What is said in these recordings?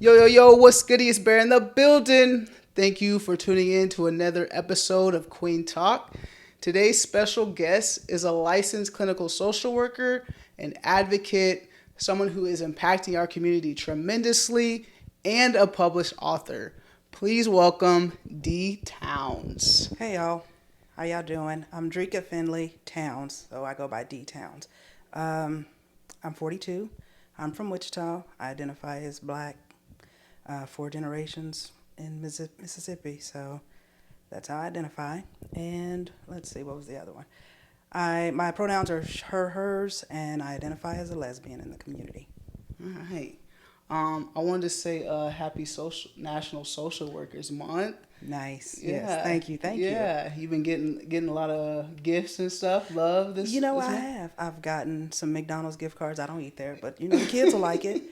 Yo, what's goody? It's Bear in the building. Thank you for tuning in to another episode of Kueen Talk. Today's special guest is a licensed clinical social worker, an advocate, someone who is impacting our community tremendously, and a published author. Please welcome D. Towns. Hey y'all, how y'all doing? I'm Drieka Finley Towns, so I go by D Towns. I'm 42. I'm from Wichita. I identify as Black. 4 generations in Mississippi, so that's how I identify. And let's see, what was the other one? My pronouns are her, hers, and I identify as a lesbian in the community. All right. I wanted to say happy National Social Workers Month. Nice. Yeah. Yes. Thank you. Yeah, you've been getting a lot of gifts and stuff. Love this. I month? have. I've gotten some McDonald's gift cards. I don't eat there, but the kids will like it.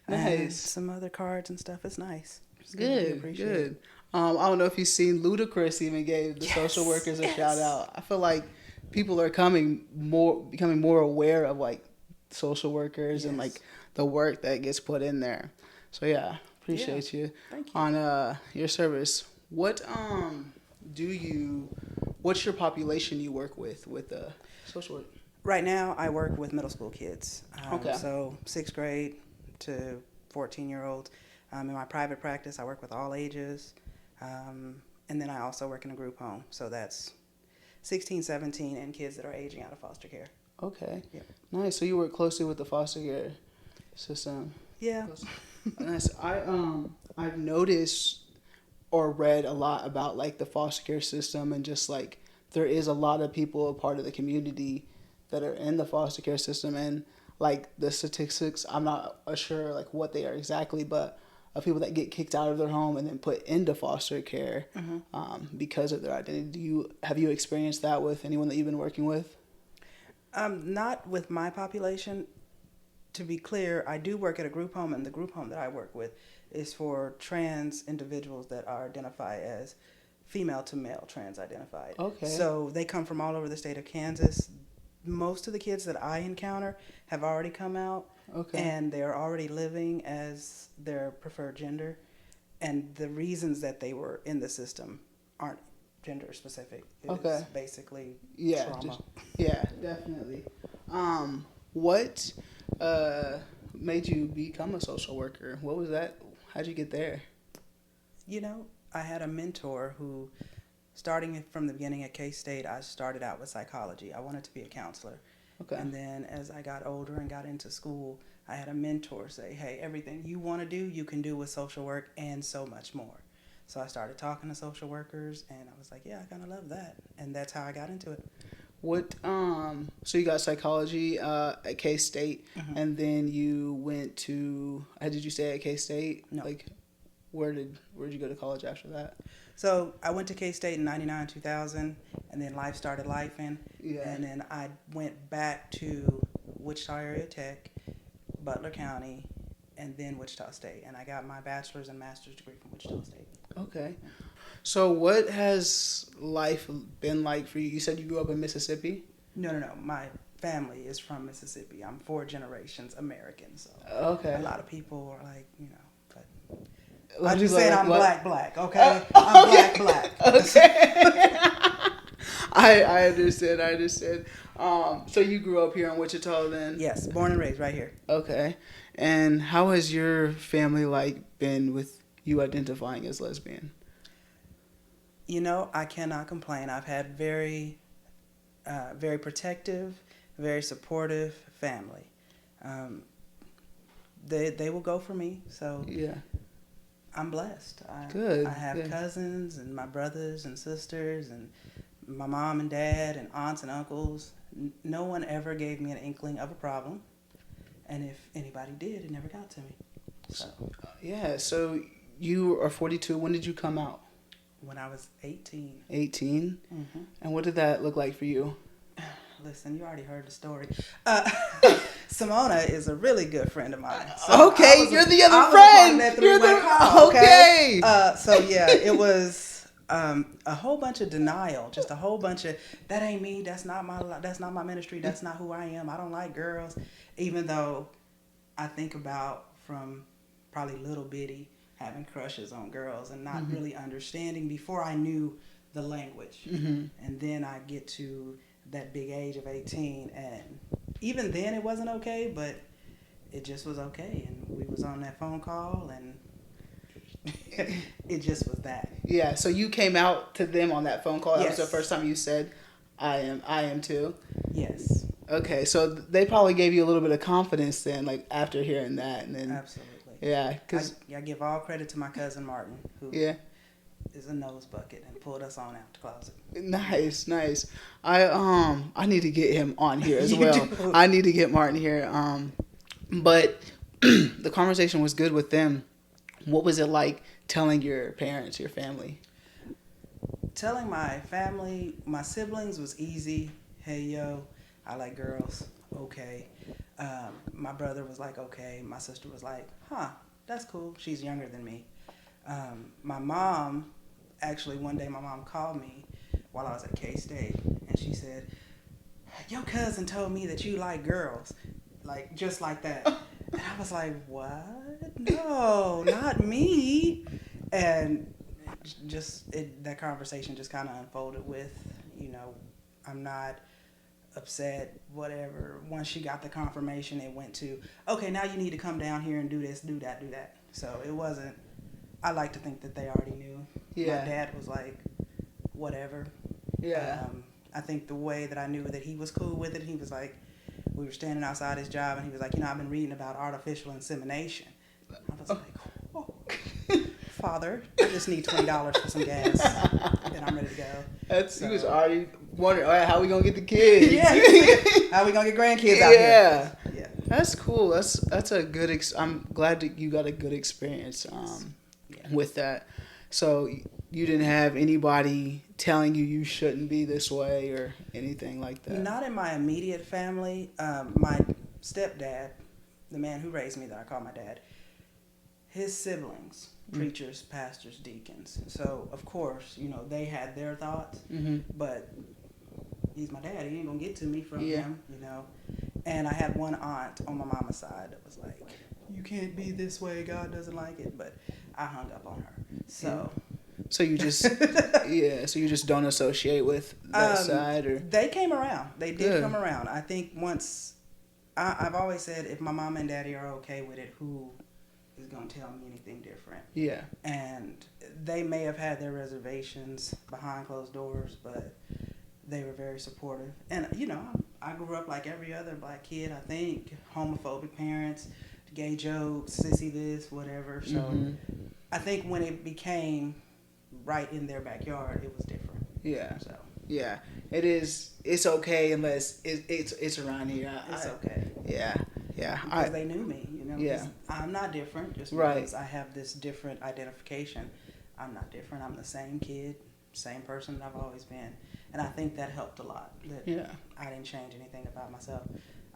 Nice. Some other cards and stuff. It's nice. It's Good. I don't know if you've seen Ludacris even gave the social workers a shout out. I feel like people are becoming more aware of like social workers and like the work that gets put in there. So yeah, appreciate you. Thank you. On your service. What's your population you work with social work? Right now, I work with middle school kids. Okay. So 6th grade to 14-year-olds. In my private practice, I work with all ages. And then I also work in a group home. So that's 16, 17, and kids that are aging out of foster care. Okay. Yep. Nice. So you work closely with the foster care system. Yeah. Nice. I've noticed or read a lot about like the foster care system, and just like there is a lot of people a part of the community that are in the foster care system, and like the statistics, I'm not sure like what they are exactly, but of people that get kicked out of their home and then put into foster care because of their identity. Have you experienced that with anyone that you've been working with? Not with my population. To be clear, I do work at a group home, and the group home that I work with is for trans individuals that are identified as female to male trans identified. Okay. So they come from all over the state of Kansas. Most of the kids that I encounter have already come out. Okay. And they're already living as their preferred gender. And the reasons that they were in the system aren't gender specific. It's basically trauma. Definitely. What made you become a social worker? What was that? How'd you get there? I had a mentor who, starting from the beginning at K-State, I started out with psychology. I wanted to be a counselor. Okay. And then as I got older and got into school, I had a mentor say, hey, everything you want to do, you can do with social work and so much more. So I started talking to social workers, and I was like, yeah, I kind of love that. And that's how I got into it. So you got psychology at K-State, and then you went to, did you stay at K-State? No. Like, where'd you go to college after that? So I went to K-State in 99, 2000, and then life started lifing. Yeah. And then I went back to Wichita Area Tech, Butler County, and then Wichita State. And I got my bachelor's and master's degree from Wichita State. Okay. So what has life been like for you? You said you grew up in Mississippi? No. My family is from Mississippi. I'm 4 generations American. So okay. A lot of people are like, but I'm just saying I'm black, okay? I'm black. Okay. I understand. So you grew up here in Wichita then? Yes, born and raised right here. Okay. And how has your family been with you identifying as lesbian? I cannot complain. I've had very, very protective, very supportive family. They will go for me, so yeah. I'm blessed. Good. I have cousins and my brothers and sisters and my mom and dad and aunts and uncles. No one ever gave me an inkling of a problem, and if anybody did, it never got to me. So you are 42. When did you come out? When I was 18. 18? Mm-hmm. And what did that look like for you? Listen, you already heard the story. Simona is a really good friend of mine. So okay, you're the other friend. Okay. So yeah, it was a whole bunch of denial, just a whole bunch of that ain't me. That's not my ministry. That's not who I am. I don't like girls, even though I think about from probably little bitty, having crushes on girls and not really understanding before I knew the language. And then I get to that big age of 18, and even then it wasn't okay, but it just was okay. And we was on that phone call, and it just was that. Yeah, so you came out to them on that phone call. That Yes. was the first time you said, I am too. Yes. Okay, so they probably gave you a little bit of confidence then, like after hearing that, and then Absolutely. yeah, because I give all credit to my cousin Martin, who is a nose bucket and pulled us on out the closet. nice. I need to get him on here as You well. do. I need to get Martin here. But the conversation was good with them. What was it like telling your parents, your family? Telling my family, my siblings was easy. Hey, yo, I like girls. Okay. My brother was like, okay. My sister was like, huh, that's cool. She's younger than me. My mom, actually, one day my mom called me while I was at K-State, and she said, your cousin told me that you like girls. Like, just like that. And I was like, what? No, not me. And that conversation just kind of unfolded with, I'm not upset, whatever. Once she got the confirmation, it went to, okay, now you need to come down here and do this, do that, do that. So it wasn't, I like to think that they already knew. Yeah. My dad was like, whatever. Yeah. I think the way that I knew that he was cool with it, he was like, we were standing outside his job, and he was like, I've been reading about artificial insemination. I was like, oh, Father, I just need $20 for some gas, and I'm ready to go. He was already wondering, all right, how we gonna get the kids? Yeah, how we gonna get grandkids out here? Yeah, that's cool. That's a good. I'm glad that you got a good experience with that. So you didn't have anybody telling you shouldn't be this way or anything like that? Not in my immediate family. My stepdad, the man who raised me that I call my dad, his siblings, preachers, pastors, deacons. So, of course, they had their thoughts, but he's my dad. He ain't going to get to me from him, And I had one aunt on my mama's side that was like, you can't be this way. God doesn't like it. But I hung up on her. So... So you just, so you just don't associate with that side, or they came around. They did come around. I think once, I've always said, if my mom and daddy are okay with it, who is going to tell me anything different? Yeah. And they may have had their reservations behind closed doors, but they were very supportive. And I grew up like every other black kid. I think homophobic parents, gay jokes, sissy this, whatever. So I think when it became right in their backyard, it was different. Yeah. So yeah, it is. It's okay unless it's around here. It's okay. Yeah. Because they knew me, Yeah. I'm not different just because I have this different identification. I'm not different. I'm the same kid, same person that I've always been, and I think that helped a lot. That I didn't change anything about myself.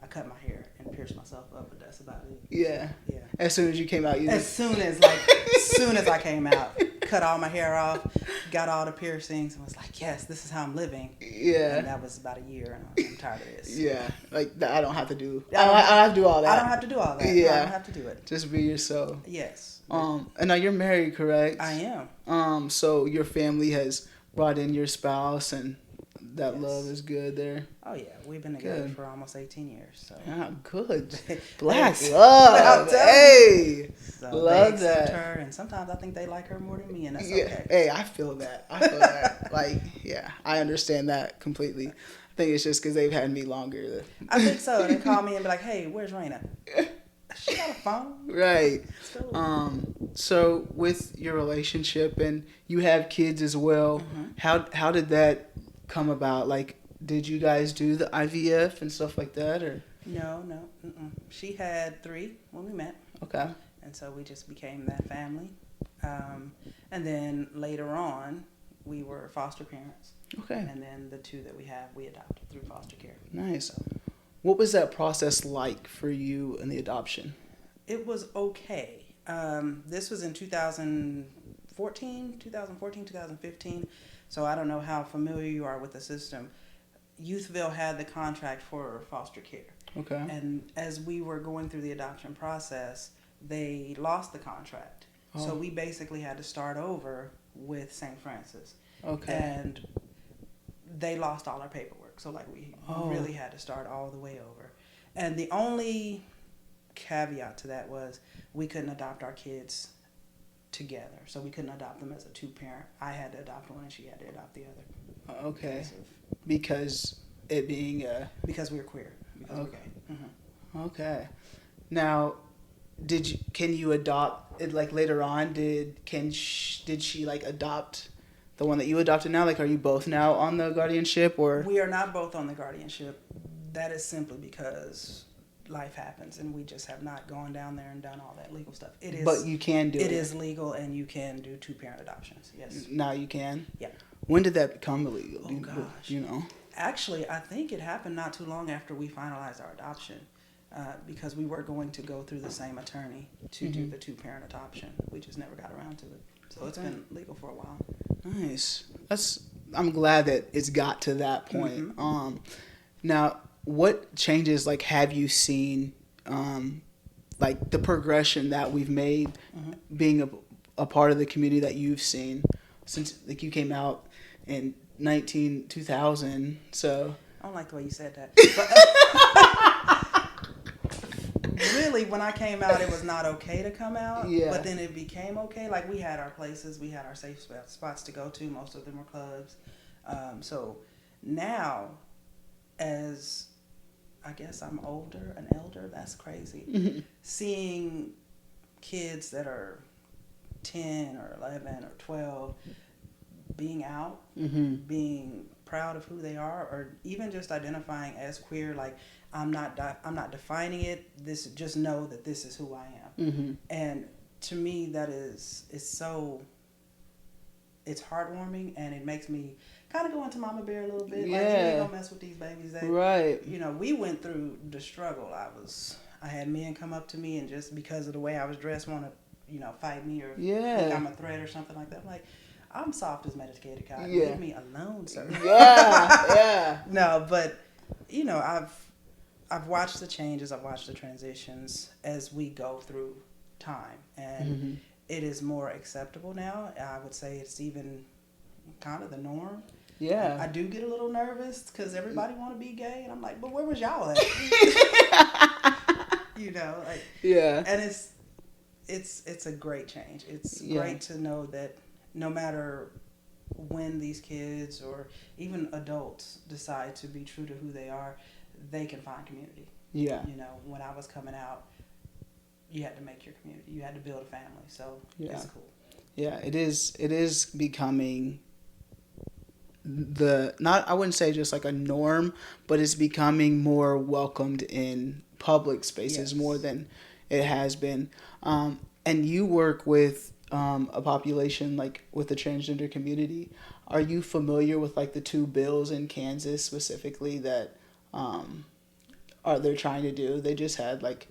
I cut my hair and pierced myself up, but that's about it. Yeah. Yeah. As soon as you came out, as soon as I came out, cut all my hair off, got all the piercings, and was like, yes, this is how I'm living. Yeah. And that was about a year, and I'm tired of this. Yeah. Like I don't have to do. I don't have to do all that. I don't have to do all that. Yeah. No, I don't have to do it. Just be yourself. Yes. And now you're married, correct? I am. So your family has brought in your spouse, and that love is good there. Oh yeah, we've been together for almost 18 years. So good. Black love. Hey, so love they accept that. her, and sometimes I think they like her more than me, and that's Yeah. okay. Hey, I feel that. Like, I understand that completely. I think it's just because they've had me longer. I think so. They call me and be like, "Hey, where's Raina? She got a phone." Right. So, so with your relationship, and you have kids as well, how did that come about? Like, did you guys do the IVF and stuff like that, or? No. She had 3 when we met. Okay. And so we just became that family. And then later on, we were foster parents. Okay. And then the 2 that we have, we adopted through foster care. Nice. What was that process like for you in the adoption? It was okay. This was in 2014, 2015. So I don't know how familiar you are with the system. Youthville had the contract for foster care. Okay. And as we were going through the adoption process, they lost the contract. Oh. So we basically had to start over with St. Francis. Okay. And they lost all our paperwork. So like we really had to start all the way over. And the only caveat to that was we couldn't adopt our kids together. So we couldn't adopt them as a two-parent. I had to adopt one and she had to adopt the other. Okay. Because it being because we were queer. Because we're gay. Mm-hmm. Okay. Now, can you adopt it like later on? Did she like adopt the one that you adopted now? Like, are you both now on the guardianship, or? We are not both on the guardianship. That is simply because life happens, and we just have not gone down there and done all that legal stuff. It is, but you can do it. It is legal, and you can do two-parent adoptions. Yes. Now you can. Yeah. When did that become illegal? Oh gosh. You know. Actually, I think it happened not too long after we finalized our adoption, because we were going to go through the same attorney to do the two-parent adoption. We just never got around to it. So it's been legal for a while. Nice. I'm glad that it's got to that point. Now, what changes like have you seen, like the progression that we've made, being a part of the community that you've seen since like you came out in 2000? So I don't like the way you said that. Really, when I came out, it was not okay to come out. Yeah. But then it became okay. Like, we had our places. We had our safe spots to go to. Most of them were clubs. So now, as I guess I'm an elder, that's crazy. Seeing kids that are 10 or 11 or 12 being out, being proud of who they are, or even just identifying as queer, like, I'm not defining it. Just know that this is who I am. And to me, that it's heartwarming, and it makes me kind of go into mama bear a little bit. Yeah. Like, you ain't gonna mess with these babies. Right. You know, we went through the struggle. I had men come up to me and just because of the way I was dressed want to, fight me or think I'm a threat or something like that. I'm like, I'm soft as medicated cotton. Yeah. Leave me alone, sir. Yeah. No, but I've watched the changes, I've watched the transitions as we go through time, and it is more acceptable now. I would say it's even kind of the norm. Yeah. I do get a little nervous because everybody want to be gay, and I'm like, but where was y'all at? Yeah. And it's a great change. It's great to know that no matter when these kids or even adults decide to be true to who they are, they can find community. Yeah. When I was coming out, you had to make your community. You had to build a family. So it's cool. Yeah, it is becoming I wouldn't say just like a norm, but it's becoming more welcomed in public spaces more than it has been. And you work with a population like with the transgender community. Are you familiar with like the two bills in Kansas specifically that they're trying to do? They just had like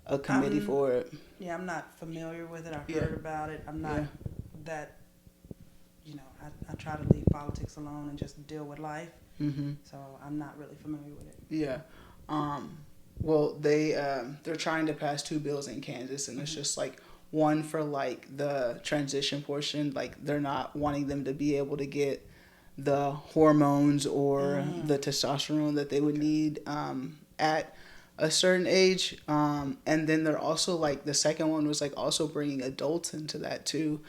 a committee for it. Yeah, I'm not familiar with it. I've heard about it. I'm not that, I try to leave politics alone and just deal with life. So I'm not really familiar with it. Yeah. Well, they're trying to pass two bills in Kansas, and it's just like one for like the transition portion, like they're not wanting them to be able to get the hormones or the testosterone that they would need at a certain age, and then they're also like the second one was like also bringing adults into that too,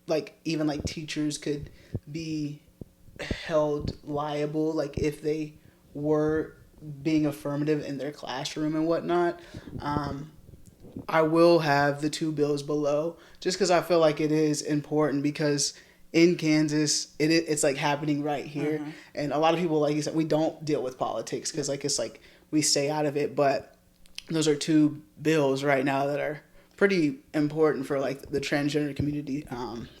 like even like teachers could be held liable like if they were being affirmative in their classroom and whatnot. I will have the two bills below just because I feel like it is important because in Kansas it's like happening right here, and a lot of people, like you said, we don't deal with politics because like it's like we stay out of it, but those are two bills right now that are pretty important for like the transgender community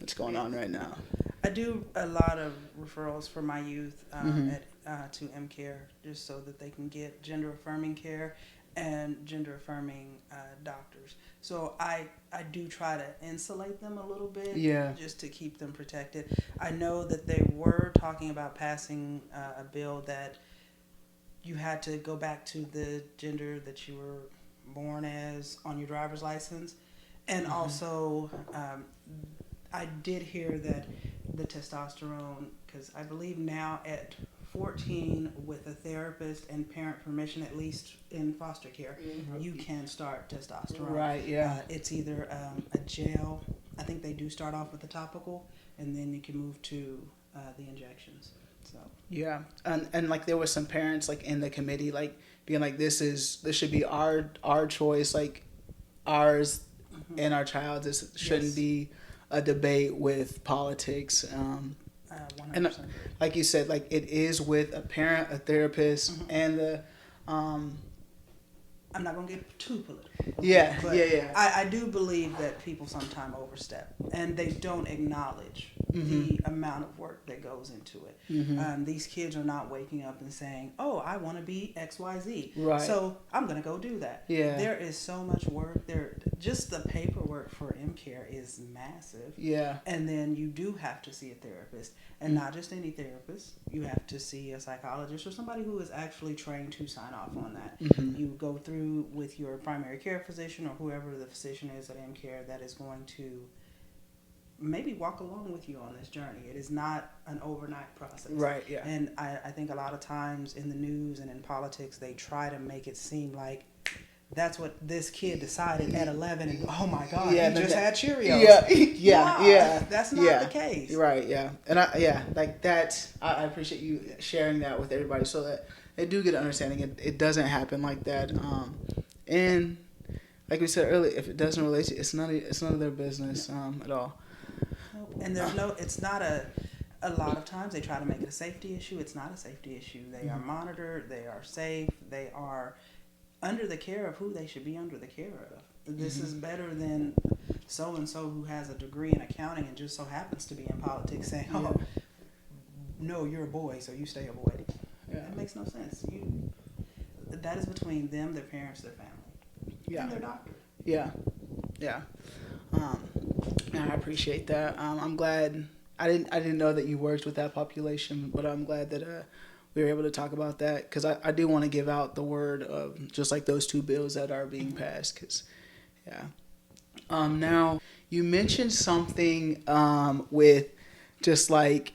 that's going on right now. I do a lot of referrals for my youth to MCare just so that they can get gender affirming care and gender affirming doctors. So I do try to insulate them a little bit just to keep them protected. I know that they were talking about passing a bill that you had to go back to the gender that you were born as on your driver's license. And also, I did hear that the testosterone, because I believe now at 14 with a therapist and parent permission, at least in foster care, you can start testosterone. Right, yeah. It's either a gel. I think they do start off with the topical, and then you can move to the injections. So yeah, and like there was some parents like in the committee like being like this should be our choice, like ours and our child's. This shouldn't be a debate with politics. 100%. And like you said, like it is with a parent, a therapist, and the I'm not gonna get too political. Yeah, but yeah. I do believe that people sometimes overstep and they don't acknowledge the amount of work that goes into it. These kids are not waking up and saying, "Oh, I want to be XYZ, Right. so I'm gonna go do that." Yeah. There is so much work there. Just the paperwork for M-Care is massive. Yeah. And then you do have to see a therapist, and not just any therapist. You have to see a psychologist or somebody who is actually trained to sign off on that. You go through with your primary care physician or whoever the physician is at M-Care that is going to maybe walk along with you on this journey. It is not an overnight process. Right, yeah. And I think a lot of times in the news and in politics, they try to make it seem like that's what this kid decided at 11, and oh my God, he just had Cheerios. Yeah. That's not the case. Right, yeah. And like that, I appreciate you sharing that with everybody so that they do get an understanding. It doesn't happen like that. And like we said earlier, if it doesn't relate to you, it's none of their business at all. And it's not a lot of times they try to make it a safety issue. It's not a safety issue. They are monitored, they are safe, they are under the care of who they should be under the care of. This is better than so-and-so who has a degree in accounting and just so happens to be in politics saying, "Oh, no, you're a boy, so you stay a boy." Yeah. That makes no sense. That is between them, their parents, their family, and their doctor. Yeah. And I appreciate that. I'm glad. I didn't know that you worked with that population, but I'm glad that we were able to talk about that, because I do want to give out the word of just like those two bills that are being passed. Because now you mentioned something with just like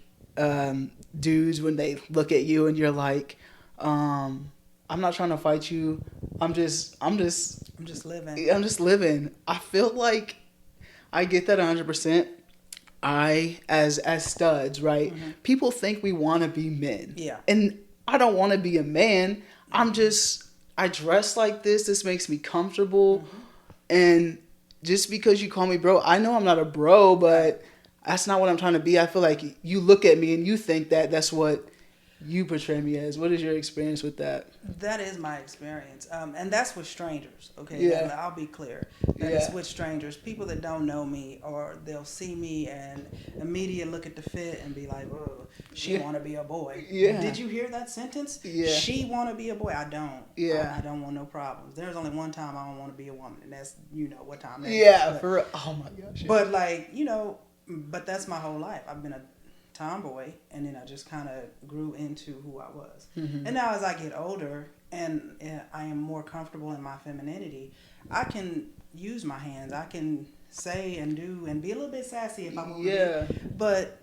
dudes when they look at you and you're like, I'm not trying to fight you. I'm just living. I'm just living. I feel like I get that 100%. As studs, right? People think we want to be men. Yeah. And I don't want to be a man. I dress like this. This makes me comfortable. And just because you call me bro, I know I'm not a bro, but that's not what I'm trying to be. I feel like you look at me and you think that that's what you portray me as. What is your experience with that? That is my experience. And that's with strangers, okay? Yeah. I'll be clear. That is with strangers. People that don't know me, or they'll see me and immediately look at the fit and be like, "Oh, she want to be a boy." Yeah. Did you hear that sentence? Yeah. She want to be a boy. I don't. Yeah. I don't want no problems. There's only one time I don't want to be a woman, and that's, what time that is. Yeah, But, for real. Oh my gosh. Yeah. But like, but that's my whole life. I've been a tomboy, and then I just kind of grew into who I was. And now as I get older and I am more comfortable in my femininity, I can use my hands. I can say and do and be a little bit sassy if I want to be. But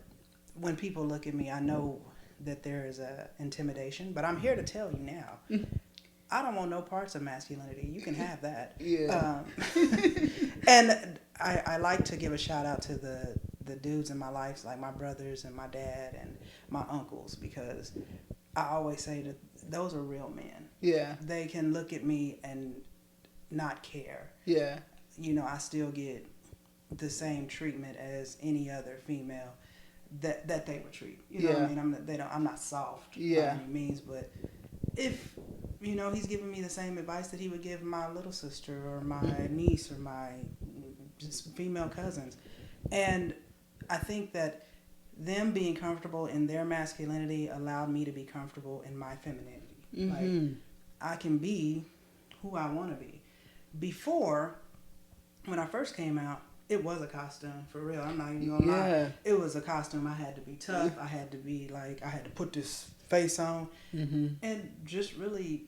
when people look at me, I know that there is a intimidation, but I'm here to tell you now, I don't want no parts of masculinity. You can have that. Yeah. And I like to give a shout out to the dudes in my life, like my brothers and my dad and my uncles, because I always say that those are real men. Yeah. They can look at me and not care. Yeah. I still get the same treatment as any other female that they would treat. You know what I mean? I'm not soft by any means, but if he's giving me the same advice that he would give my little sister or my niece or my just female cousins. And I think that them being comfortable in their masculinity allowed me to be comfortable in my femininity. Like, I can be who I want to be. Before, when I first came out, it was a costume, for real. I'm not even gonna lie. It was a costume. I had to be tough. I had to be like, I had to put this face on. And just really,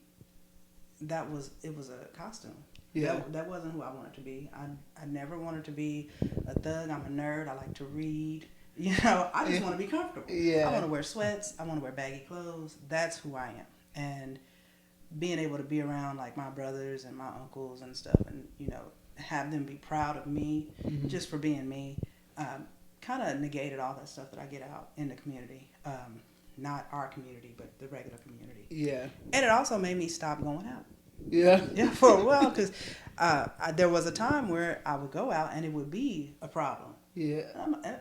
it was a costume. Yeah. That wasn't who I wanted to be. I never wanted to be a thug. I'm a nerd. I like to read. You know, I just want to be comfortable. Yeah. I want to wear sweats. I want to wear baggy clothes. That's who I am. And being able to be around like my brothers and my uncles and stuff, and you know, have them be proud of me just for being me, kind of negated all that stuff that I get out in the community. Not our community, but the regular community. Yeah. And it also made me stop going out. Yeah. Yeah, for a while, because there was a time where I would go out and it would be a problem. Yeah.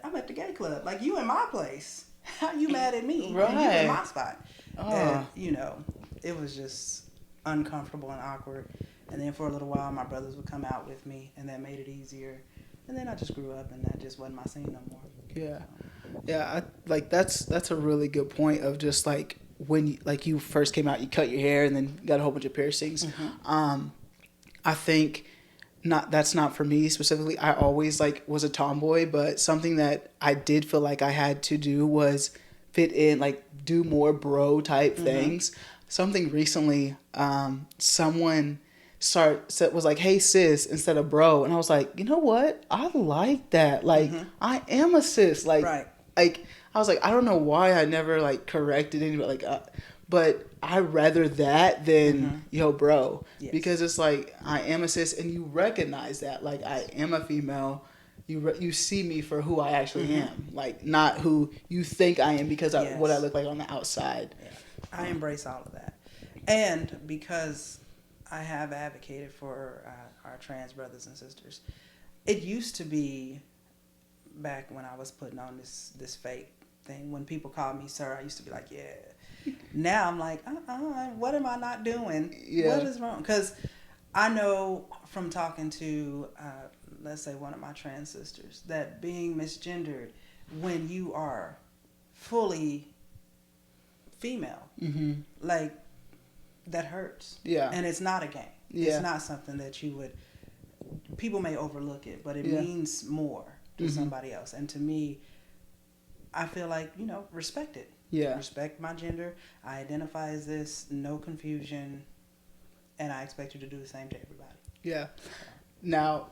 I'm at the gay club. Like, you in my place. How you mad at me? Right. And you in my spot. Oh. And, you know, it was just uncomfortable and awkward. And then for a little while, my brothers would come out with me, and that made it easier. And then I just grew up, and that just wasn't my scene no more. Yeah. Yeah, that's a really good point of just like when you first came out, you cut your hair and then got a whole bunch of piercings. I think that's not for me specifically. I always like was a tomboy, but something that I did feel like I had to do was fit in, like do more bro type things. Something recently, someone was like, "Hey sis," instead of bro, and I was like, you know what? I like that. Like I am a sis. Like Right. like I was like, I don't know why I never like corrected anybody. Like, but I rather that than yo bro, because it's like I am a sis, and you recognize that. Like I am a female. You see me for who I actually am, like not who you think I am because of what I look like on the outside. Yeah. I embrace all of that, and because I have advocated for our trans brothers and sisters. It used to be back when I was putting on this fake thing. When people called me sir, I used to be like, yeah. Now I'm like, what am I not doing? Yeah. What is wrong? Because I know from talking to, let's say, one of my trans sisters, that being misgendered when you are fully female, like, that hurts. Yeah. And it's not a game. Yeah. It's not something that people may overlook it, but it means more to somebody else. And to me, I feel like, respect it. Yeah. Respect my gender. I identify as this, no confusion, and I expect you to do the same to everybody. Yeah. Now,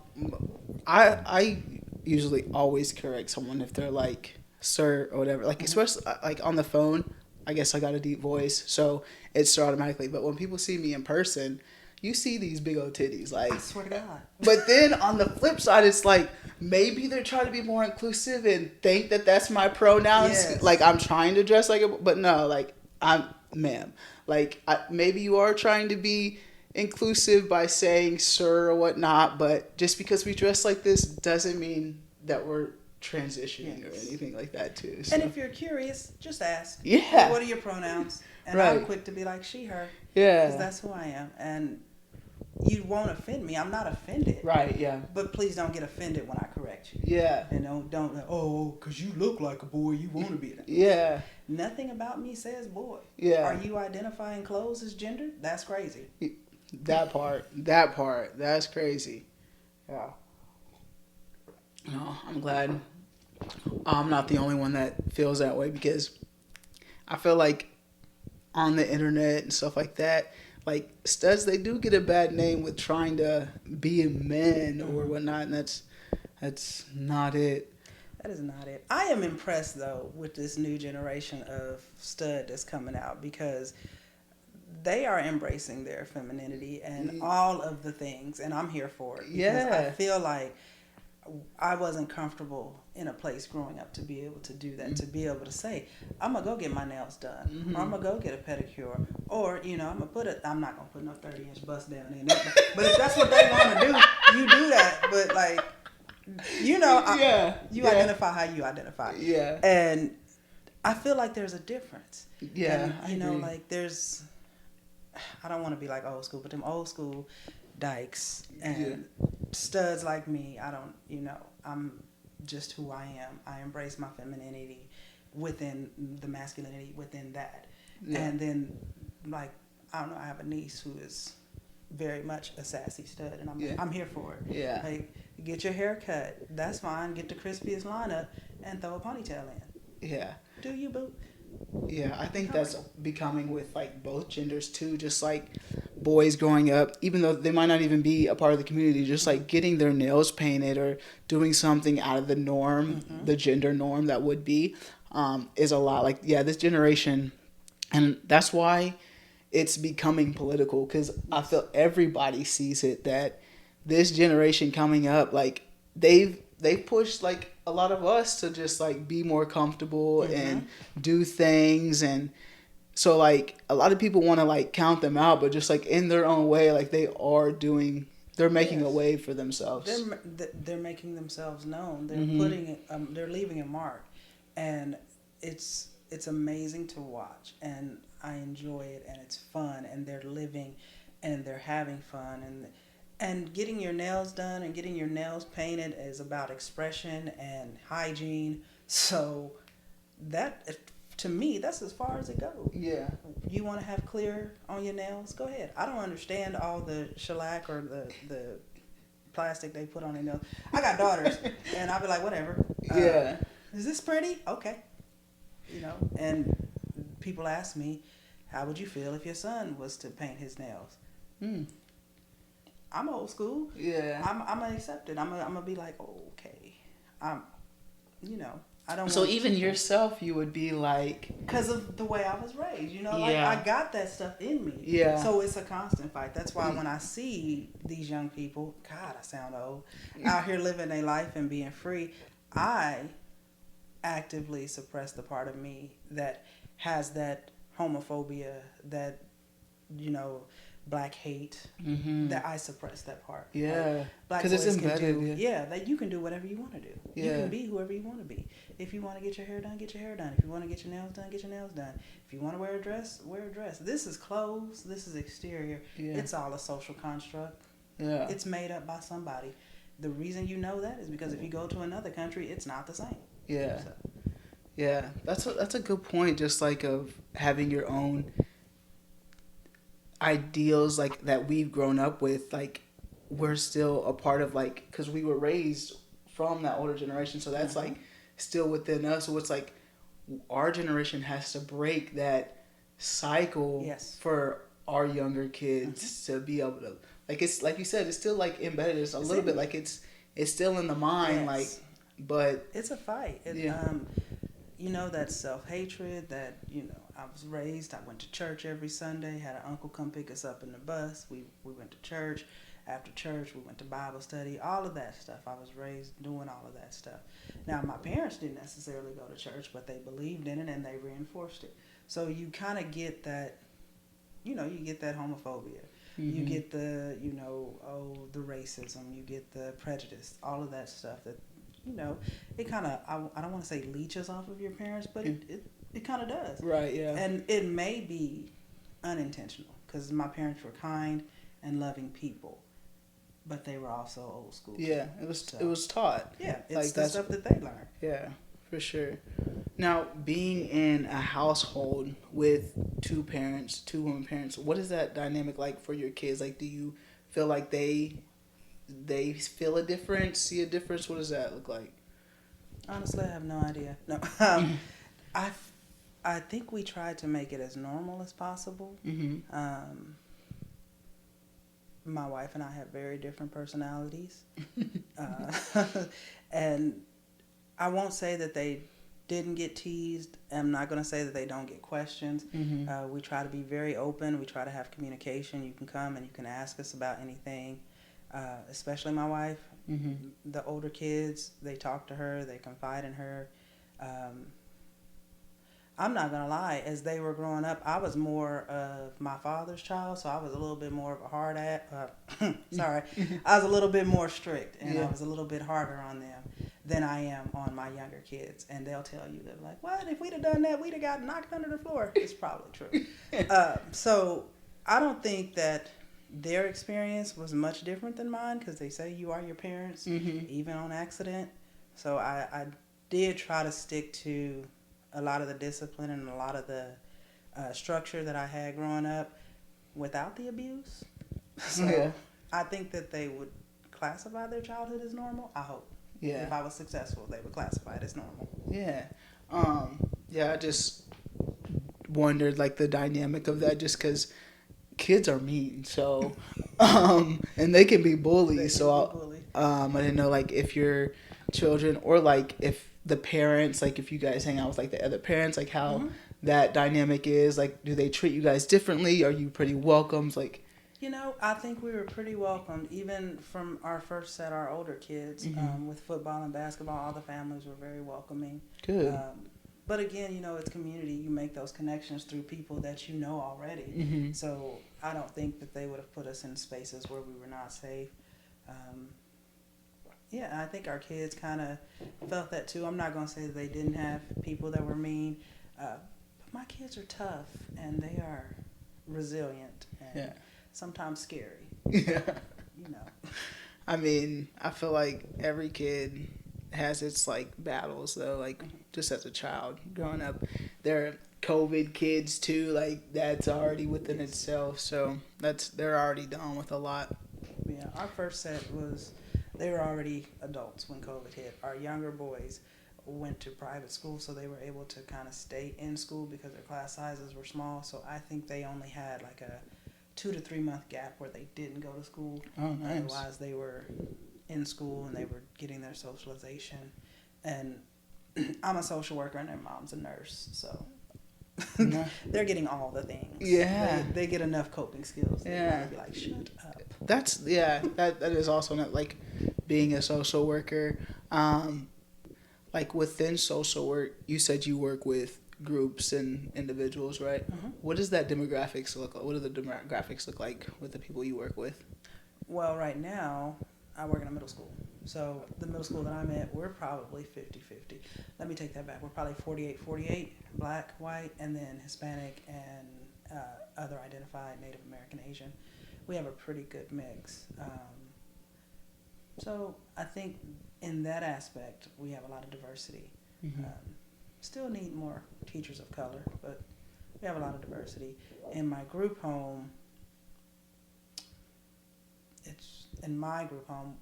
I usually always correct someone if they're like sir or whatever. Like especially like on the phone, I guess I got a deep voice, so it's automatically. But when people see me in person, you see these big old titties, like. I swear to God. But then on the flip side, it's like maybe they're trying to be more inclusive and think that that's my pronouns. Yes. Like I'm trying to dress like it, but no, like ma'am. Like maybe you are trying to be inclusive by saying sir or whatnot, but just because we dress like this doesn't mean that we're transitioning or anything like that too. So. And if you're curious, just ask. Yeah. What are your pronouns? And Right. I'm quick to be like she, her. Yeah. Because that's who I am. And you won't offend me. I'm not offended. Right, yeah. But please don't get offended when I correct you. Yeah. And don't because you look like a boy, you want to be that. Yeah. Nothing about me says boy. Yeah. Are you identifying clothes as gender? That's crazy. That part, that's crazy. Yeah. No, I'm glad I'm not the only one that feels that way, because I feel like on the internet and stuff like that, like studs, they do get a bad name with trying to be men or whatnot, and that's not it. That is not it. I am impressed though with this new generation of stud that's coming out, because they are embracing their femininity and all of the things, and I'm here for it. Because I feel like I wasn't comfortable in a place growing up to be able to do that, to be able to say, I'm going to go get my nails done, or I'm going to go get a pedicure, or, I'm not going to put no 30-inch bust down in there, but if that's what they want to do, you do that. But, like, you identify how you identify. Yeah. And I feel like there's a difference. Yeah, And, like, there's, I don't want to be like old school, but them old school dykes and studs like me, I'm just who I am. I embrace my femininity within the masculinity within that. Yeah. And then, like, I don't know, I have a niece who is very much a sassy stud, and I'm here for it. Yeah. Like, get your hair cut, that's fine. Get the crispiest lineup and throw a ponytail in. Yeah. Do you, boo? Yeah, I think that's becoming with like both genders too. Just like boys growing up, even though they might not even be a part of the community, just like getting their nails painted or doing something out of the norm, the gender norm that would be, is a lot. Like, yeah, this generation, and that's why it's becoming political, because I feel everybody sees it, that this generation coming up, like they've pushed like a lot of us to just like be more comfortable and do things. And so like a lot of people want to like count them out, but just like in their own way, like they're making a way for themselves. They're making themselves known. They're putting it, they're leaving a mark, and it's amazing to watch, and I enjoy it, and it's fun, and they're living, and they're having fun, and getting your nails done and getting your nails painted is about expression and hygiene. So that, to me, that's as far as it goes. Yeah. You want to have clear on your nails? Go ahead. I don't understand all the shellac or the plastic they put on their nails. I got daughters, and I'll be like, whatever. Yeah. Is this pretty? Okay. You know, and people ask me, how would you feel if your son was to paint his nails? I'm old school. Yeah. I'm gonna accept it. I'm gonna be like, oh, okay. You know, I don't. So even yourself, you would be like, because of the way I was raised, you know, like Yeah. I got that stuff in me. Yeah. So it's a constant fight. That's why when I see these young people, God, I sound old, out here living their life and being free, I actively suppress the part of me that has that homophobia, that, you know, black hate, that I suppress that part. Yeah. Black 'Cause it's boys can embedded, do, that you can do whatever you want to do. You Yeah. can be whoever you want to be. If you want to get your hair done, get your hair done. If you want to get your nails done, get your nails done. If you want to wear a dress, wear a dress. This is clothes. This is exterior. Yeah. It's all a social construct. Yeah. It's made up by somebody. The reason you know that is because if you go to another country, it's not the same. Yeah. So. Yeah. That's a good point. Just like of having your own ideals, like that we've grown up with, like we're still a part of, like, because we were raised from that older generation, so that's like still within us. So it's like our generation has to break that cycle for our younger kids to be able to, like, it's like you said, it's still like embedded. It's a little bit like it's still in the mind, like, but it's a fight. You know, that self-hatred, that, you know, I was raised, I went to church every Sunday, had an uncle come pick us up in the bus. We went to church. After church, we went to Bible study, all of that stuff. I was raised doing all of that stuff. Now, my parents didn't necessarily go to church, but they believed in it and they reinforced it. So you kind of get that, you know, you get that homophobia. You get the, you know, the racism. You get the prejudice, all of that stuff that, you know, it kind of, I don't want to say leeches off of your parents, but it kind of does. Right, yeah. And it may be unintentional, because my parents were kind and loving people, but they were also old school. Yeah, it was taught. Yeah, it's like the stuff that they learned. Yeah, for sure. Now, being in a household with two women parents, what is that dynamic like for your kids? Like, do you feel like they feel a difference, see a difference? What does that look like? Honestly, I have no idea. No, I think we tried to make it as normal as possible. My wife and I have very different personalities, and I won't say that they didn't get teased. I'm not going to say that they don't get questions. We try to be very open. We try to have communication. You can come and you can ask us about anything. Especially my wife. The older kids, they talk to her, they confide in her. I'm not gonna lie, as they were growing up, I was more of my father's child, so I was a little bit more of a hard sorry, I was a little bit more strict, and I was a little bit harder on them than I am on my younger kids. And they'll tell you, they're like, "What? If we'd have done that, we'd have got knocked under the floor." It's probably true. So I don't think that their experience was much different than mine, because they say you are your parents, even on accident. So I did try to stick to a lot of the discipline and a lot of the structure that I had growing up without the abuse. So I think that they would classify their childhood as normal. I hope. Yeah. If I was successful, they would classify it as normal. Yeah. I just wondered, like, the dynamic of that, just because kids are mean, so and they can be bullies. I didn't know like if your children or like if the parents, like if you guys hang out with like the other parents, like how that dynamic is. Like, do they treat you guys differently? Are you pretty welcomed? Like, I think we were pretty welcomed, even from our first set, our older kids, with football and basketball. All the families were very welcoming. good. But again, it's community. You make those connections through people that you know already. So I don't think that they would have put us in spaces where we were not safe. I think our kids kind of felt that too. I'm not going to say that they didn't have people that were mean, but my kids are tough and they are resilient and sometimes scary. Yeah. I mean, I feel like every kid has its like battles though, like just as a child growing up. They're COVID kids too, like that's already within itself, so they're already done with a lot. Yeah, our first set they were already adults when COVID hit. Our younger boys went to private school, so they were able to kind of stay in school because their class sizes were small. So I think they only had like a 2 to 3 month gap where they didn't go to school. Oh, nice. Otherwise, they were in school and they were getting their socialization. And I'm a social worker and their mom's a nurse, so they're getting all the things. Yeah, they get enough coping skills. They gotta be like, shut up. That is also not like being a social worker. Like within social work, you said you work with groups and individuals, right? What does that demographics look like? What do the demographics look like with the people you work with? Well, right now, I work in a middle school. So the middle school that I'm at, we're probably 50-50. Let me take that back. We're probably 48-48, black, white, and then Hispanic and other identified, Native American, Asian. We have a pretty good mix. So I think in that aspect, we have a lot of diversity. Still need more teachers of color, but we have a lot of diversity. In my group home,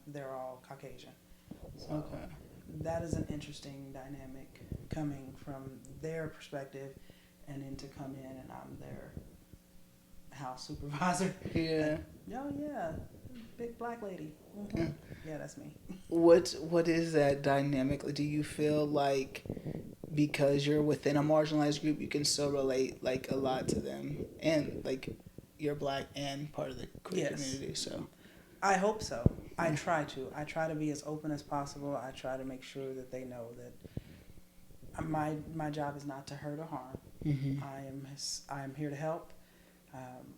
they're all Caucasian. So that is an interesting dynamic coming from their perspective, and then to come in and I'm their house supervisor. Yeah. Big black lady. Yeah, that's me. What is that dynamic? Do you feel like because you're within a marginalized group, you can still relate like a lot to them, and like you're black and part of the queer community? So I hope so. I try to be as open as possible. I try to make sure that they know that my job is not to hurt or harm. I am here to help.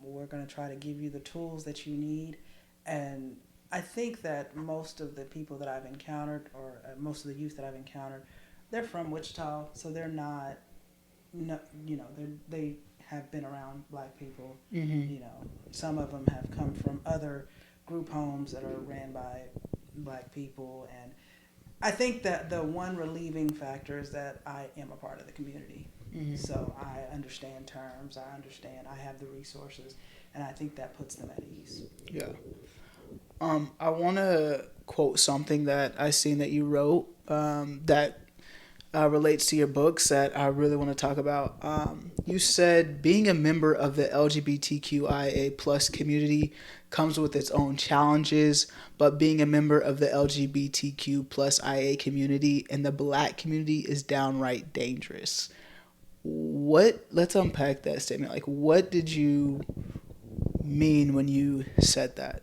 We're going to try to give you the tools that you need. And I think that most of the people that I've encountered, or most of the youth that I've encountered, they're from Wichita, so they're not, they have been around black people. Some of them have come from other group homes that are ran by black people, and I think that the one relieving factor is that I am a part of the community. So I understand terms, I have the resources, and I think that puts them at ease. Yeah. I want to quote something that I seen that you wrote that relates to your books that I really want to talk about. You said being a member of the LGBTQIA plus community comes with its own challenges, but being a member of the LGBTQ plus IA community and the black community is downright dangerous. Let's unpack that statement. Like, what did you mean when you said that?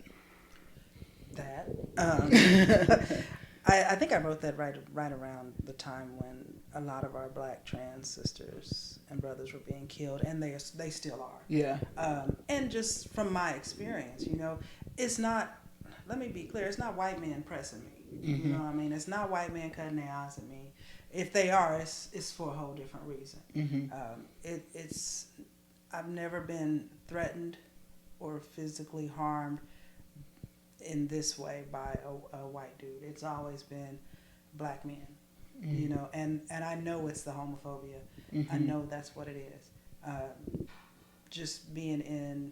I think I wrote that right around the time when a lot of our black trans sisters and brothers were being killed, and they still are. Yeah. And just from my experience, it's not. Let me be clear. It's not white men pressing me. You know what I mean? It's not white men cutting their eyes at me. If they are, it's for a whole different reason. I've never been threatened or physically harmed in this way by a white dude. It's always been black men, and I know it's the homophobia. I know that's what it is. Just being in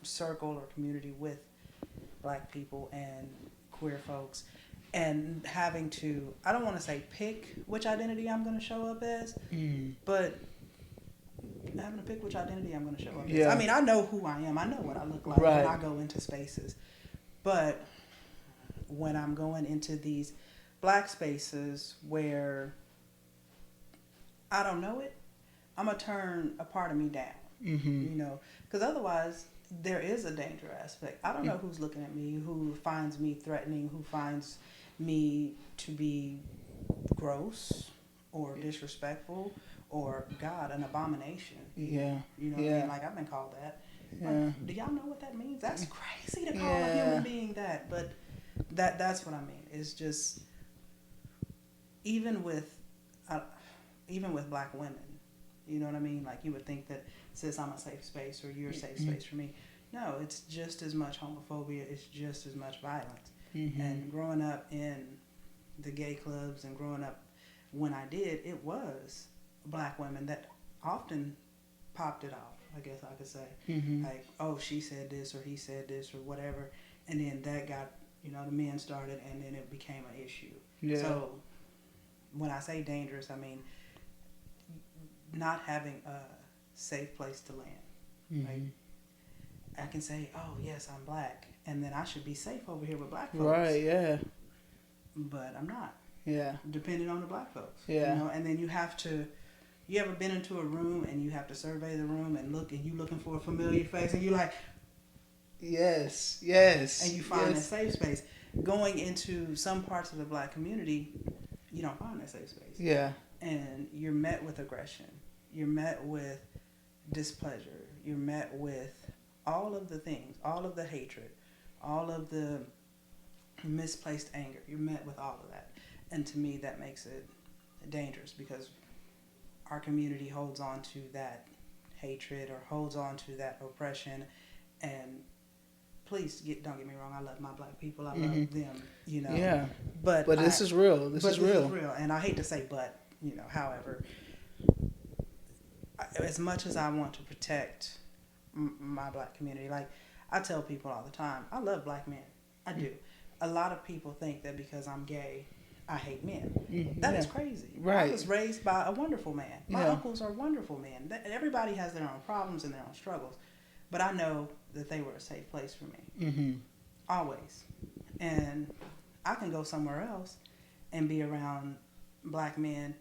circle or community with black people and queer folks, and having to, I don't want to say pick which identity I'm going to show up as, but having to pick which identity I'm going to show up as. Yeah. I mean, I know who I am. I know what I look like Right. when I go into spaces. But when I'm going into these black spaces where I don't know it, I'm going to turn a part of me down. Mm-hmm. You know, because otherwise there is a danger aspect. I don't know who's looking at me, who finds me threatening, who finds me to be gross or disrespectful or, God, an abomination. Yeah. You know what I mean? Like, I've been called that. Yeah. Like, do y'all know what that means? That's crazy to call a human being that. But that's what I mean. It's just, even with black women, you know what I mean? Like, you would think that since I'm a safe space or you're a safe space for me. No, it's just as much homophobia. It's just as much violence. Mm-hmm. And growing up in the gay clubs and growing up when I did, it was black women that often popped it off, I guess I could say. Mm-hmm. Like, oh, she said this or he said this or whatever. And then that got, you know, the men started and then it became an issue. Yeah. So when I say dangerous, I mean not having a safe place to land. Mm-hmm. Like, I can say, oh, yes, I'm black. And then I should be safe over here with black folks. Right, yeah. But I'm not. Yeah. Depending on the black folks. Yeah. You know, and then you ever been into a room and you have to survey the room and you looking for a familiar face and you're like, yes. And you find a safe space. Going into some parts of the black community, you don't find that safe space. Yeah. And you're met with aggression. You're met with displeasure. You're met with all of the things, all of the hatred, all of the misplaced anger. You're met with all of that. And to me, that makes it dangerous because our community holds on to that hatred or holds on to that oppression. And please, don't get me wrong, I love my black people. I love them, you know. Yeah. But this is real. This is real. And I hate to say but, you know, however, as much as I want to protect my black community, like I tell people all the time, I love black men. I do. A lot of people think that because I'm gay, I hate men. Mm-hmm. That is crazy. Right. I was raised by a wonderful man. My uncles are wonderful men. Everybody has their own problems and their own struggles. But I know that they were a safe place for me. Mm-hmm. Always. And I can go somewhere else and be around black men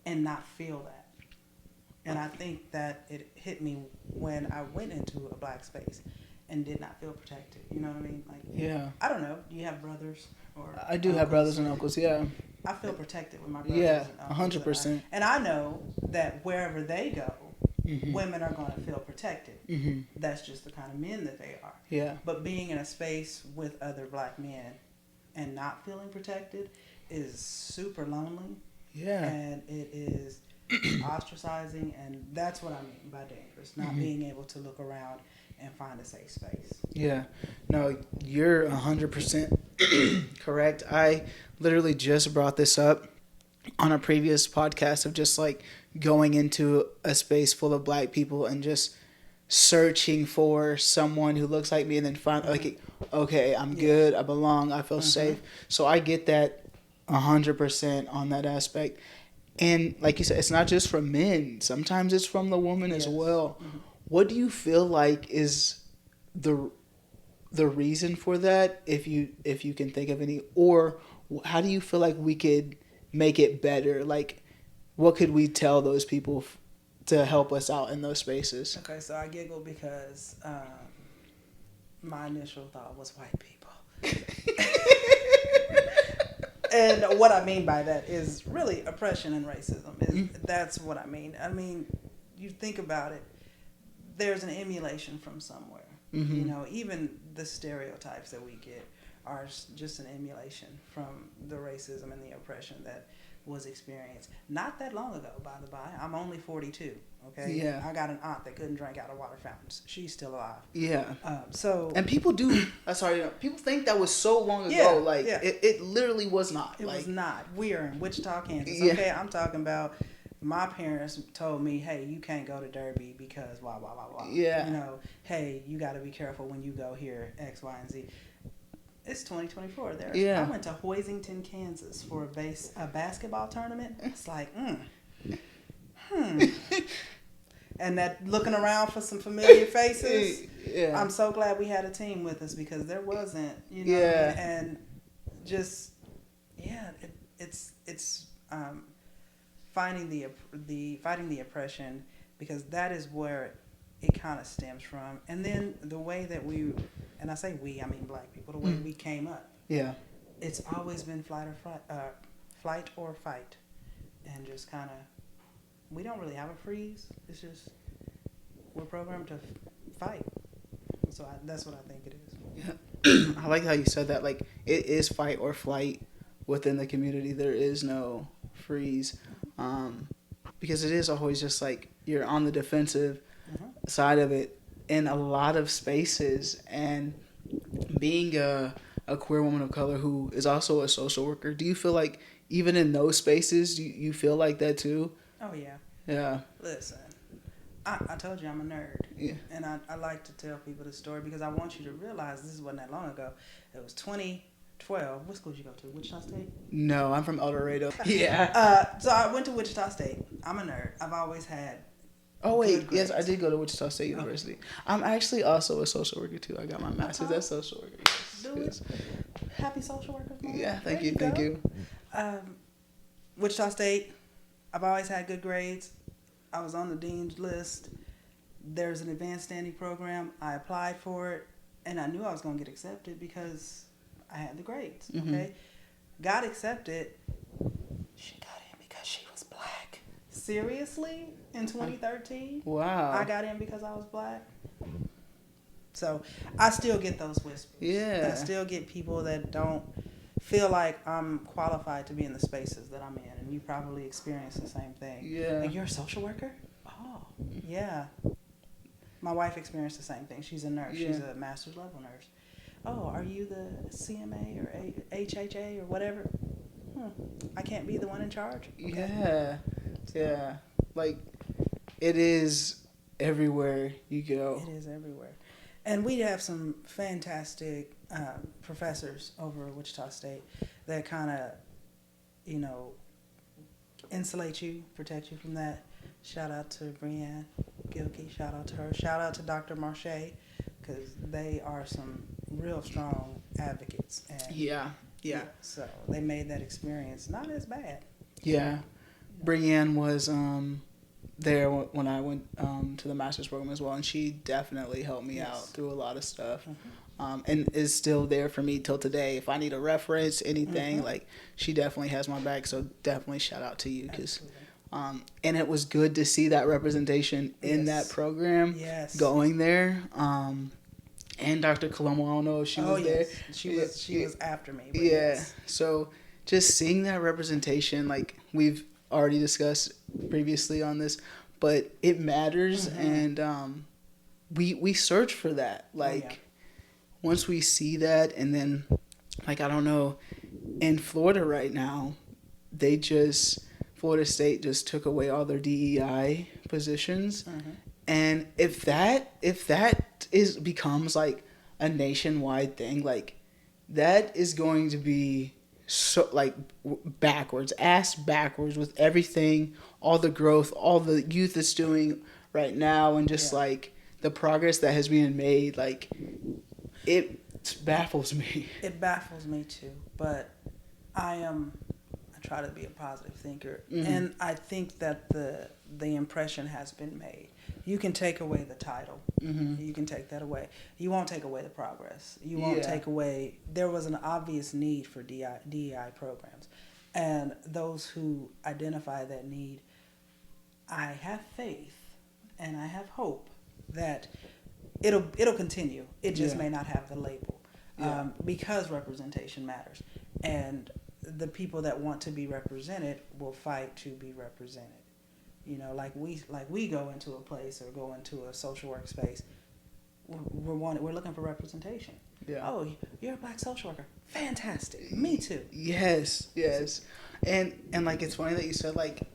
and not feel that. And I think that it hit me when I went into a black space and did not feel protected. You know what I mean? Like, yeah. I don't know. Do you have brothers? Or I do have brothers and uncles, yeah. I feel protected with my brothers Yeah, and uncles. 100%. And I know that wherever they go, mm-hmm. women are going to feel protected. Mm-hmm. That's just the kind of men that they are. Yeah. But being in a space with other black men and not feeling protected is super lonely. Yeah. And it is ostracizing, and that's what I mean by dangerous. Not mm-hmm. being able to look around and find a safe space. Yeah. No, you're 100% correct. I literally just brought this up on a previous podcast of just like going into a space full of black people and just searching for someone who looks like me and then find like, okay, I'm good. I belong. I feel safe. So I get that 100% on that aspect. And like you said, it's not just from men. Sometimes it's from the woman as well. Mm-hmm. What do you feel like is the reason for that, if you can think of any, or how do you feel like we could make it better? Like, what could we tell those people to help us out in those spaces? Okay, so I giggle because my initial thought was white people. And what I mean by that is really oppression and racism. That's what I mean. I mean, you think about it, there's an emulation from somewhere. Mm-hmm. You know, even the stereotypes that we get are just an emulation from the racism and the oppression that was experienced not that long ago, by the by. I'm only 42, okay? Yeah. I got an aunt that couldn't drink out of water fountains. She's still alive. Yeah. And people do, people think that was so long ago. Like, it literally was not. It was not. We are in Wichita, Kansas. Yeah. Okay, I'm talking about my parents told me, hey, you can't go to Derby because blah, blah, blah, blah. Yeah. You know, hey, you got to be careful when you go here, X, Y, and Z. It's 2024 there. Yeah. I went to Hoisington, Kansas for a basketball tournament. It's like, and that looking around for some familiar faces. Yeah. I'm so glad we had a team with us because there wasn't, you know, Yeah. what I mean? And just it's finding fighting the oppression, because that is where it kind of stems from. And then the way that we, and I say we, I mean black people, the way we came up. Yeah. It's always been flight or fight, and just kind of, we don't really have a freeze. It's just we're programmed to fight. So that's what I think it is. Yeah. I like how you said that. Like, it is fight or flight within the community. There is no freeze, because it is always just like you're on the defensive side of it in a lot of spaces. And being a queer woman of color who is also a social worker, do you feel like even in those spaces you feel like that too? Oh yeah. Yeah. Listen, I told you I'm a nerd. Yeah. And I like to tell people the story because I want you to realize this wasn't that long ago. It was 2012. What school did you go to? Wichita State? No, I'm from El Dorado. Yeah. So I went to Wichita State. I'm a nerd. I've always had. Oh wait, yes, I did go to Wichita State University. Okay. I'm actually also a social worker too. I got my master's as social worker. Yes. Do it. Happy social workers. Yeah, thank you. Wichita State. I've always had good grades. I was on the dean's list. There's an advanced standing program. I applied for it, and I knew I was going to get accepted because I had the grades. Okay, got accepted. She got in because she was black. Seriously? In 2013? Wow. I got in because I was black. So I still get those whispers. Yeah. I still get people that don't feel like I'm qualified to be in the spaces that I'm in, and you probably experience the same thing. Yeah. Like, you're a social worker? Oh, yeah. My wife experienced the same thing. She's a nurse. Yeah. She's a master's level nurse. Oh, are you the CMA or HHA or whatever? I can't be the one in charge. Okay. Yeah. Yeah. Like, it is everywhere you go. It is everywhere. And we have some fantastic professors over at Wichita State that kind of, you know, insulate you, protect you from that. Shout out to Brianne Gilkey. Shout out to her. Shout out to Dr. Marche, because they are some real strong advocates. And Yeah. so they made that experience not as bad. Yeah. Brianne was there when I went to the master's program as well, and she definitely helped me out through a lot of stuff. And is still there for me till today. If I need a reference, anything, like, she definitely has my back. So definitely shout out to you, because and it was good to see that representation in that program going there. And Dr. Colombo, I don't know if she was there. She was after me. But yeah. So just seeing that representation, like we've already discussed previously on this, but it matters. And we search for that. Like, once we see that, and then, like, I don't know, in Florida right now, Florida State just took away all their DEI positions. And if that becomes like a nationwide thing, like, that is going to be so, like, ass backwards with everything, all the growth, all the youth is doing right now, and just like the progress that has been made. Like, it baffles me. It baffles me too, but I try to be a positive thinker, and I think that the impression has been made. You can take away the title. You can take that away. You won't take away the progress. You won't take away. There was an obvious need for DEI programs, and those who identify that need, I have faith and I have hope that it'll continue. It just may not have the label, because representation matters, and the people that want to be represented will fight to be represented. You know, like we go into a place or go into a social work space, we're looking for representation. Yeah. Oh, you're a black social worker. Fantastic. Me too. Yes. And like, it's funny that you said like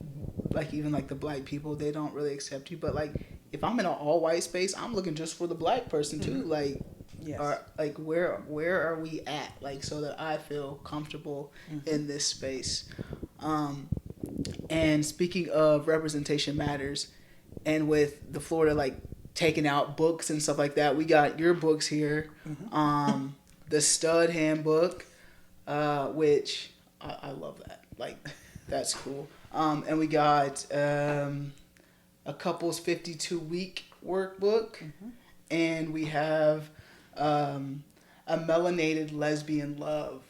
even like the black people, they don't really accept you, but like, if I'm in an all white space, I'm looking just for the black person too. Like, like, where are we at? Like, so that I feel comfortable in this space. And speaking of representation matters, and with the Florida like taking out books and stuff like that, we got your books here. The Stud Handbook, which I love that. Like, that's cool. And we got a couple's 52-week workbook, and we have a melanated lesbian love.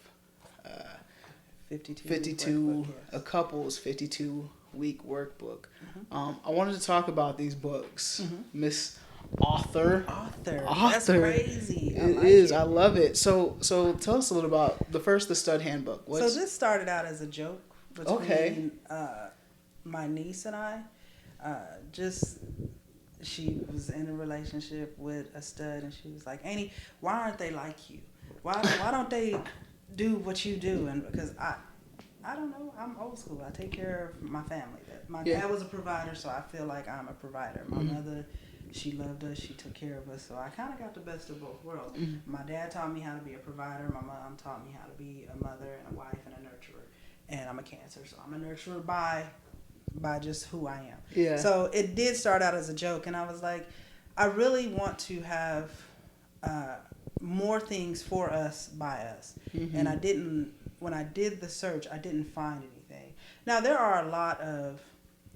52 a couple's 52-week workbook. I wanted to talk about these books, Miss Author. That's crazy. It is. I love it. So tell us a little about the Stud Handbook. So this started out as a joke between my niece and I. She was in a relationship with a stud, and she was like, "Annie, why aren't they like you? Why don't they do what you do?" And because I don't know, I'm old school. I take care of my family. My dad was a provider, so I feel like I'm a provider. My mother, she loved us. She took care of us. So I kind of got the best of both worlds. My dad taught me how to be a provider. My mom taught me how to be a mother and a wife and a nurturer. And I'm a Cancer, so I'm a nurturer by just who I am. Yeah. So it did start out as a joke, and I was like, I really want to have more things for us by us. And when I did the search, I didn't find anything. Now, there are a lot of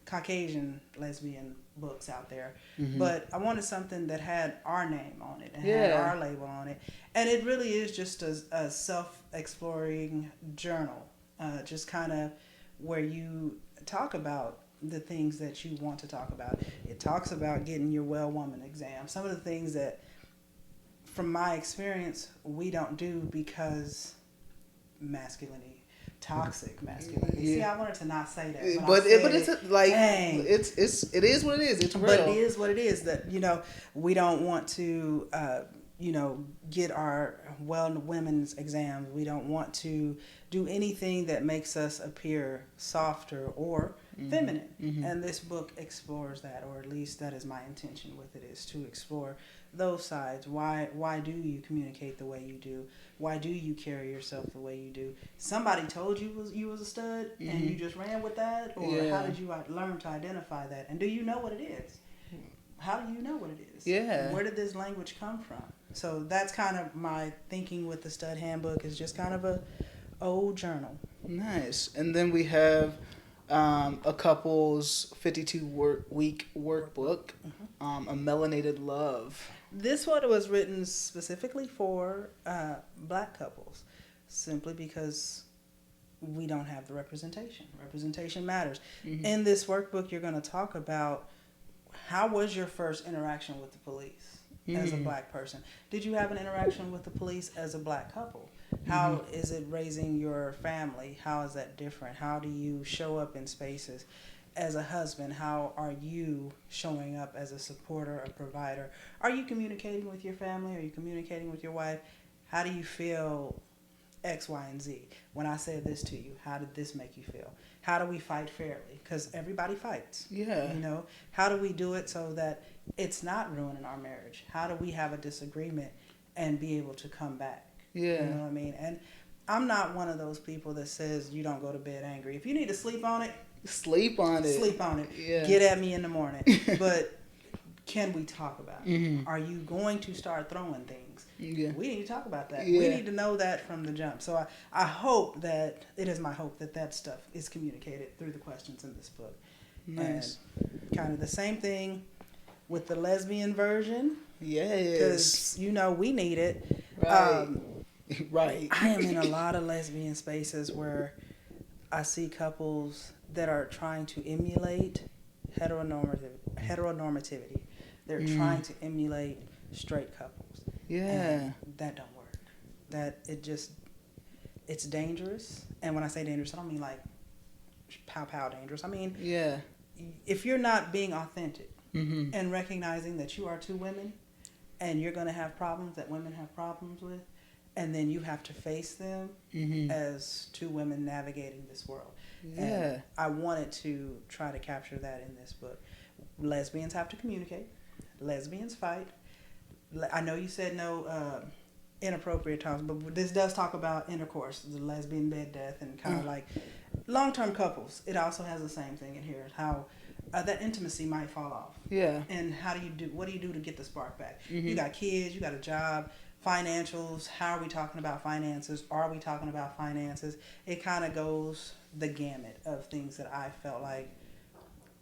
Caucasian lesbian books out there, but I wanted something that had our name on it and had our label on it. And it really is just a self-exploring journal, just kind of where you talk about the things that you want to talk about. It talks about getting your well woman exam. Some of the things that, from my experience, we don't do because masculinity, toxic masculinity. See, I wanted to not say that, but it is what it is. It's real. But it is what it is. That we don't want to get our women's exams. We don't want to do anything that makes us appear softer or feminine. And this book explores that, or at least that is my intention with it, is to explore those sides. Why do you communicate the way you do? Why do you carry yourself the way you do? Somebody told you was a stud and you just ran with that? Or how did you learn to identify that? And do you know what it is? How do you know what it is? Yeah. Where did this language come from? So that's kind of my thinking with the Stud Handbook, is just kind of a old journal. Nice. And then we have a couple's 52-week workbook, a melanated love. This one was written specifically for black couples, simply because we don't have the representation. Representation matters. In this workbook, you're going to talk about, how was your first interaction with the police as a black person? Did you have an interaction with the police as a black couple? How is it raising your family? How is that different? How do you show up in spaces as a husband? How are you showing up as a supporter, a provider? Are you communicating with your family? Are you communicating with your wife? How do you feel X, Y, and Z? When I said this to you, how did this make you feel? How do we fight fairly? Because everybody fights. Yeah. How do we do it so that it's not ruining our marriage? How do we have a disagreement and be able to come back? Yeah. You know what I mean? And I'm not one of those people that says you don't go to bed angry. If you need to sleep on it. Sleep on it. Yeah. Get at me in the morning. But can we talk about it? Are you going to start throwing things? Yeah. We need to talk about that. Yeah. We need to know that from the jump. So I hope that, it is my hope that stuff is communicated through the questions in this book. Nice. And kind of the same thing with the lesbian version. Yes. Because, we need it. Right. Right. I am in a lot of lesbian spaces where I see couples that are trying to emulate heteronormativity. They're trying to emulate straight couples. Yeah. And that don't work. It's dangerous. And when I say dangerous, I don't mean like pow dangerous. I mean, if you're not being authentic and recognizing that you are two women and you're going to have problems that women have problems with, and then you have to face them as two women navigating this world. Yeah. And I wanted to try to capture that in this book. Lesbians have to communicate. Lesbians fight. I know you said no inappropriate talks, but this does talk about intercourse, the lesbian bed death, and kind of like long-term couples. It also has the same thing in here, how that intimacy might fall off. Yeah. And what do you do to get the spark back? Mm-hmm. You got kids, you got a job, financials. How are we talking about finances? Are we talking about finances? It kind of goes the gamut of things that I felt like,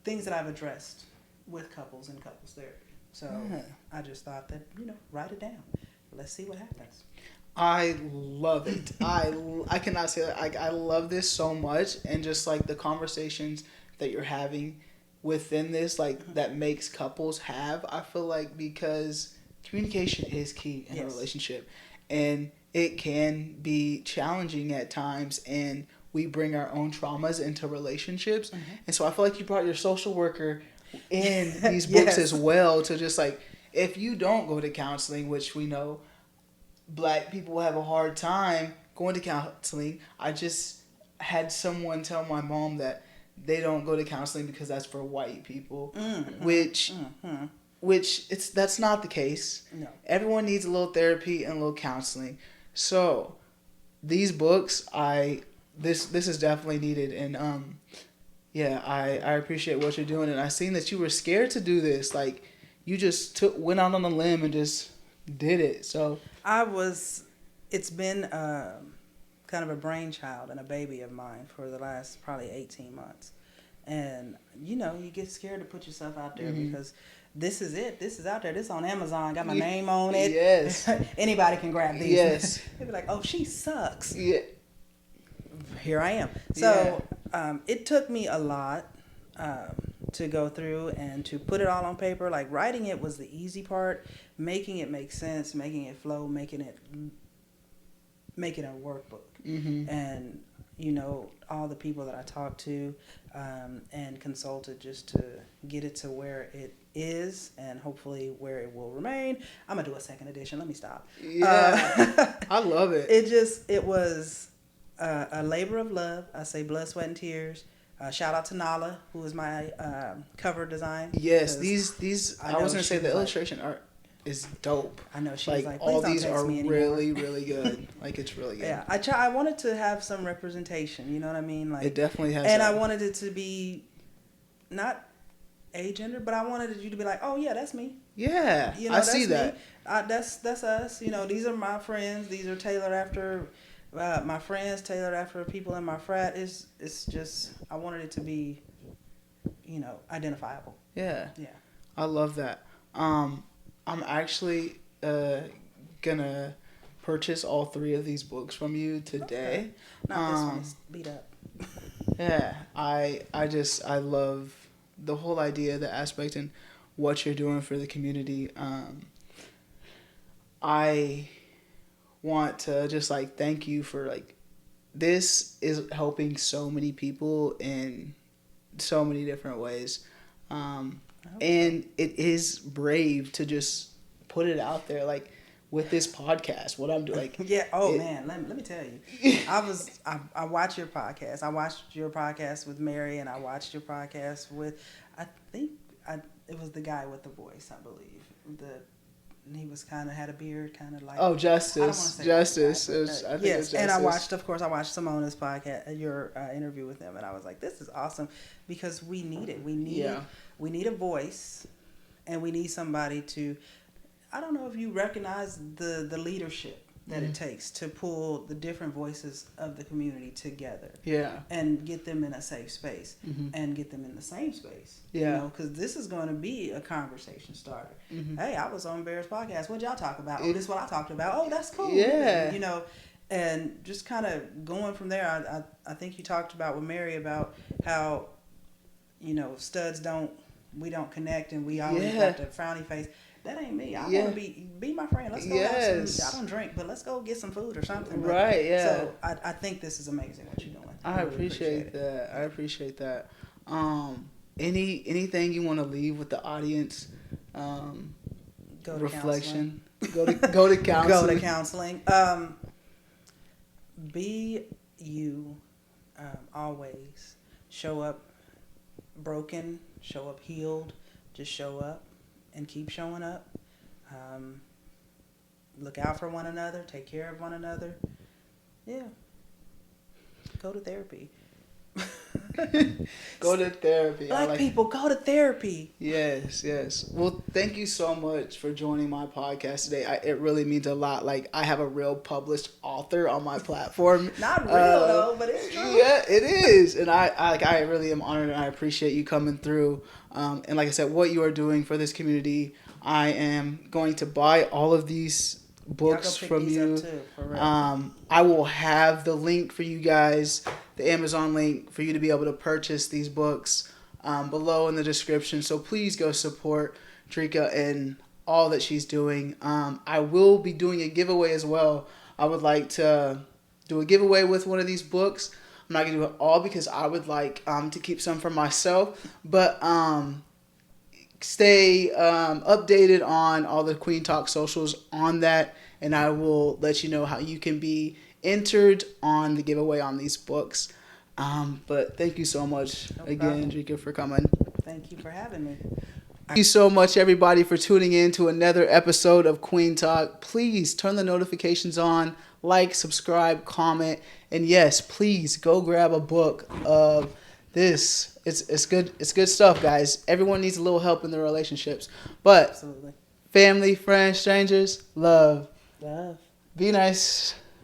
things that I've addressed with couples and couples therapy. So I just thought that, write it down. Let's see what happens. I love it. I cannot say that. I love this so much, and just like the conversations that you're having within this, like that makes couples have. I feel like, because communication is key in a relationship, and it can be challenging at times, and we bring our own traumas into relationships. And so I feel like you brought your social worker in these books as well, to just like, if you don't go to counseling, which we know Black people have a hard time going to counseling. I just had someone tell my mom that they don't go to counseling because that's for white people, which that's not the case. No. Everyone needs a little therapy and a little counseling. So these books, this is definitely needed, and I appreciate what you're doing, and I seen that you were scared to do this. Like, you just went out on a limb and just did it. So it's been kind of a brainchild and a baby of mine for the last probably 18 months. And, you get scared to put yourself out there because this is it. This is out there. This is on Amazon. Got my name on it. Yes. Anybody can grab these. Yes. They'd be like, oh, she sucks. Yeah. Here I am. So it took me a lot to go through and to put it all on paper. Like, writing it was the easy part. Making it make sense, making it flow, making it a workbook. And, all the people that I talked to and consulted just to get it to where it is and hopefully where it will remain. I'm going to do a second edition. Let me stop. Yeah. I love it. It was a labor of love. I say blood, sweat, and tears. Shout out to Nala, who is my cover design. Yes, these I was going to say the illustration art is dope. I know, she's like all these are really, really good. Like, it's really good. Yeah, I wanted to have some representation. You know what I mean? Like, it definitely has. And I wanted it to be not agender, but I wanted you to be like, oh yeah, that's me. Yeah, I see that. That's us. These are my friends. These are tailored after my friends, tailored after people in my frat. It's just, I wanted it to be, identifiable. Yeah. Yeah. I love that. I'm actually gonna purchase all 3 of these books from you today. Okay. Not this one. It's beat up. Yeah, I love the whole idea, the aspect, and what you're doing for the community. I want to just thank you for this is helping so many people in so many different ways. And it is brave to just put it out there, with this podcast, what I'm doing. Yeah. Oh, man. Let me tell you. I watch your podcast. I watched your podcast with Mary, and I watched your podcast with, I think it was the guy with the voice, I believe. He was had a beard, Justice. Justice. Guy, I think it was Justice. And I watched Simona's podcast, your interview with him, and I was like, this is awesome, because we need it. We need a voice, and we need somebody to, I don't know if you recognize the leadership that it takes to pull the different voices of the community together. Yeah. And get them in a safe space and get them in the same space. Yeah. Because this is going to be a conversation starter. Hey, I was on Bear's podcast. What'd y'all talk about? Oh, this is what I talked about. Oh, that's cool. Yeah. And just kind of going from there, I think you talked about with Mary about how, studs we don't connect, and we always got the frowny face. That ain't me. I want to be my friend. Let's go have some. I don't drink, but let's go get some food or something. Right. Yeah. So I think this is amazing what you're doing. I really appreciate that. I appreciate that. Anything you want to leave with the audience? Go to reflection. Counseling. Go to counseling. Go to counseling. Be you. Always show up broken. Show up healed. Just show up. And keep showing up. Look out for one another. Take care of one another. Yeah. Go to therapy. Go to therapy. Black people, go to therapy. Yes, yes. Well, thank you so much for joining my podcast today. It really means a lot. Like, I have a real published author on my platform. Not real though, but it's true. Yeah, it is, and I really am honored, and I appreciate you coming through. And like I said, what you are doing for this community, I am going to buy all of these books from you. Too, I will have the link for you guys, the Amazon link for you to be able to purchase these books below in the description. So please go support Drieka and all that she's doing. I will be doing a giveaway as well. I would like to do a giveaway with one of these books. I'm not going to do it all because I would like to keep some for myself. But stay updated on all the Kueen Talk socials on that, and I will let you know how you can be entered on the giveaway on these books. But thank you so much again, Drieka, for coming. Thank you for having me. Thank you so much, everybody, for tuning in to another episode of Kueen Talk. Please turn the notifications on, like, subscribe, comment, and yes, please go grab a book of this. It's good stuff, guys. Everyone needs a little help in their relationships. But Absolutely. family, friends, strangers, love. Love. Be nice.